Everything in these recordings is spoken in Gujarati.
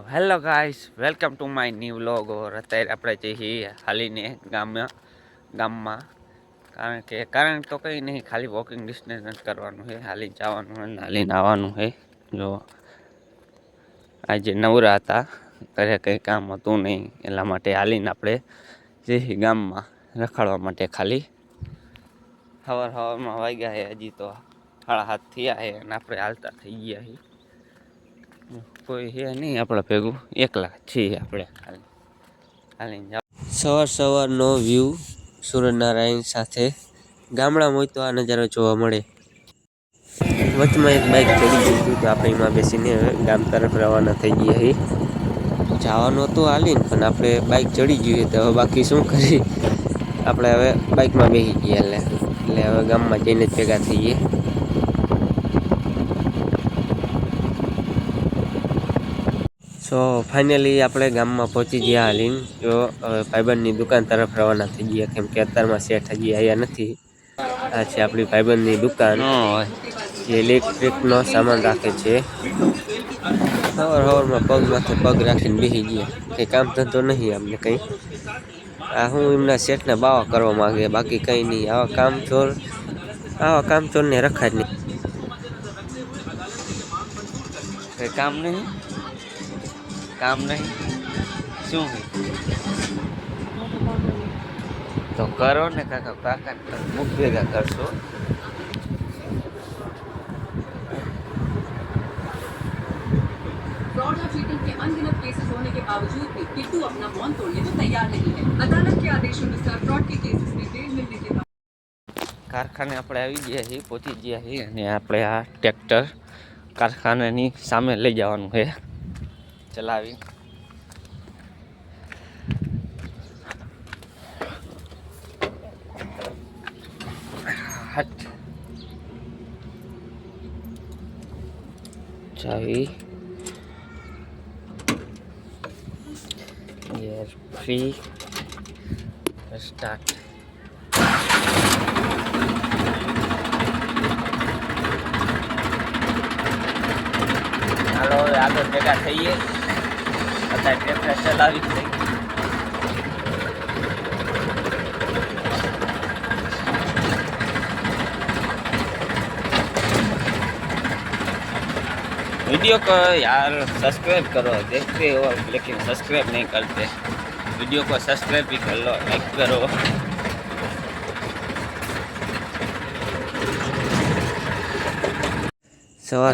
Hello guys, welcome to my new vlog. ઓર અત્યારે આપણે જઈએ હાલીને ગામમાં કારણ તો કંઈ નહીં, ખાલી વોકિંગ ડિસ્ટન્સ કરવાનું છે. હાલી જવાનું છે, હાલીને આવવાનું છે. જો આજે નવરા હતા, ઘરે કંઈ કામ હતું નહીં, એટલા માટે હાલીને આપણે જઈએ ગામમાં રખડવા માટે. ખાલી સવારમાં વાગ્યા છે, હજી તો 7:30 થયા છે અને આપણે હાલતા થઈ ગયા છીએ. કોઈ છે નહીં આપણા ભેગું, એકલા છીએ આપણે. હાલીને જાવ. સવારનો વ્યૂ સૂર્યનારાયણ સાથે ગામડામાં હોય તો આ નજારો જોવા મળે. વચમાં એક બાઇક ચડી ગયું હતું તો આપણે એમાં બેસીને ગામ તરફ રવાના થઈ ગયા છીએ. જવાનું હતું હાલીને, પણ આપણે બાઇક ચડી ગયું તો હવે બાકી શું કરી, આપણે હવે બાઇકમાં બેસી ગયા. એટલે હવે ગામમાં જઈને જ ભેગા થઈએ. સો ફાઇનલી આપણે ગામમાં પહોંચી ગયા હાલીને. જો હવે ભાઈબંધની દુકાન તરફ રવાના થઈ ગયા, કેમ કે અત્યારમાં શેઠ હજી આવ્યા નથી. આ છે આપણી ભાઈબંધની દુકાન, જે ઇલેક્ટ્રિકનો સામાન રાખે છે. સવારમાં પગ માથે પગ રાખીને બેસી ગયા, કંઈ કામ ધંધો નહીં અમને કંઈ. આ હું એમના શેઠને બાવા કરવા માંગે, બાકી કંઈ નહીં. આવા કામચોરને રખાય જ નહીં. કંઈ કામ નહીં શું તો કરો ને કાકા મુખ ભેગા કરશો. फ्रॉड और चीटिंग के अनगिनत केसेस होने के बावजूद भी किट्टू अपना मौन तोड़ने को तैयार नहीं है। अदालत के आदेश अनुसार फ्रॉड के केसेस में बेल मिलने के बाद કારખાને આપણે આવી ગયા છીએ, પહોંચી ગયા છીએ અને આપણે આ ટ્રેક્ટર કારખાનાની સામે લઈ જવાનું છે ચલાવી. ચાવી ગિયર ફ્રી સ્ટાર્ટ. હાલો હવે આગળ ભેગા થઈએ. અત્યારે ટ્રેક્ટર ચલાવી થઈ. वीडियो को यार सब्सक्राइब करो, देखते हो लेकिन सब्सक्राइब नहीं करते. वीडियो को सब्सक्राइब भी कर लो, लाइक करो.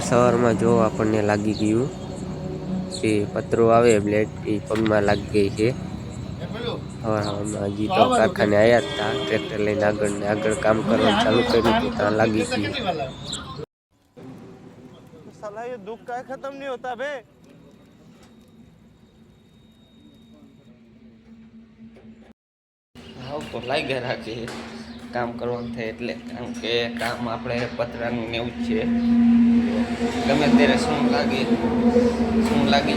સવારમાં જો આપણને લાગી ગયું કે પતરો આવે બ્લેડ એ પગમાં લાગી ગઈ છે. સવારમાં હજી તો કારખાને આવ્યા હતા, ટ્રેક્ટર લઈને આગળ કામ કરવાનું ચાલુ કર્યું તો ત્યાં લાગી ગયું. साला ये दुख का खत्म नहीं होता बे. હા તો લાગ્યા રાખીએ કામ કરવાનું થાય એટલે, કારણ કે કામ આપણે પતરાનું ને એવું જ છે. ગમે ત્યારે શું લાગી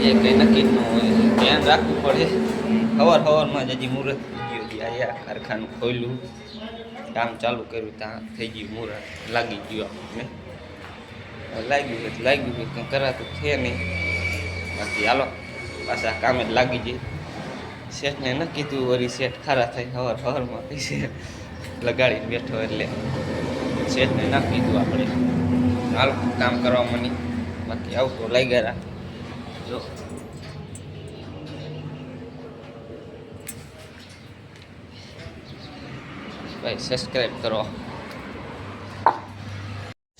જાય કંઈ નક્કી ન હોય, ધ્યાન રાખવું પડે. સવારમાં જ હજી મુહૂર્ત થઈ ગયું, આવ્યા કારખાનું ખોલ્યું, કામ ચાલુ કર્યું, ત્યાં થઈ ગયું મુહૂર્ત, લાગી ગયું આપણને. લાગ્યું કંઈ કરાતું છે નહીં. બાકી હાલો પાછા કામે જ લાગી જાય. શેઠને ન કીધું, વળી શેઠ ખારા થઈ સવારમાં પૈસે લગાડીને બેઠો, એટલે શેઠને ન કીધું આપણે. હાલ કામ કરવા મની, બાકી આવતો લાગ્યા રાખે. જો ભાઈ સબસ્ક્રાઈબ કરો.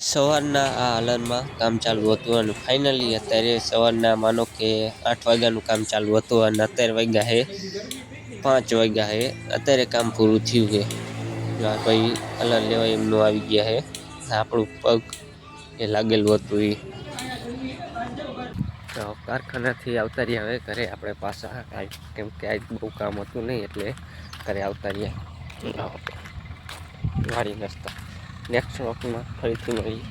સવારના આ હાલનમાં કામ ચાલુ હતું અને ફાઇનલી અત્યારે સવારના માનો કે 8 વાગ્યાનું કામ ચાલુ હતું અને અત્યારે વાગ્યા છે 5 વાગ્યા છે. અત્યારે કામ પૂરું થયું છે. ભાઈ કલર લેવા એમનું આવી ગયા છે. આપણું પગ એ લાગેલું હતું એ તો કારખાનાથી આવતા રહ્યા હવે ઘરે આપણે પાછા, કેમ કે આજ બહુ કામ હતું નહીં એટલે ઘરે આવતા રહ્યા. વાળી નસ્તા નેક્સ્ટ વખતમાં ફરીથી મળી.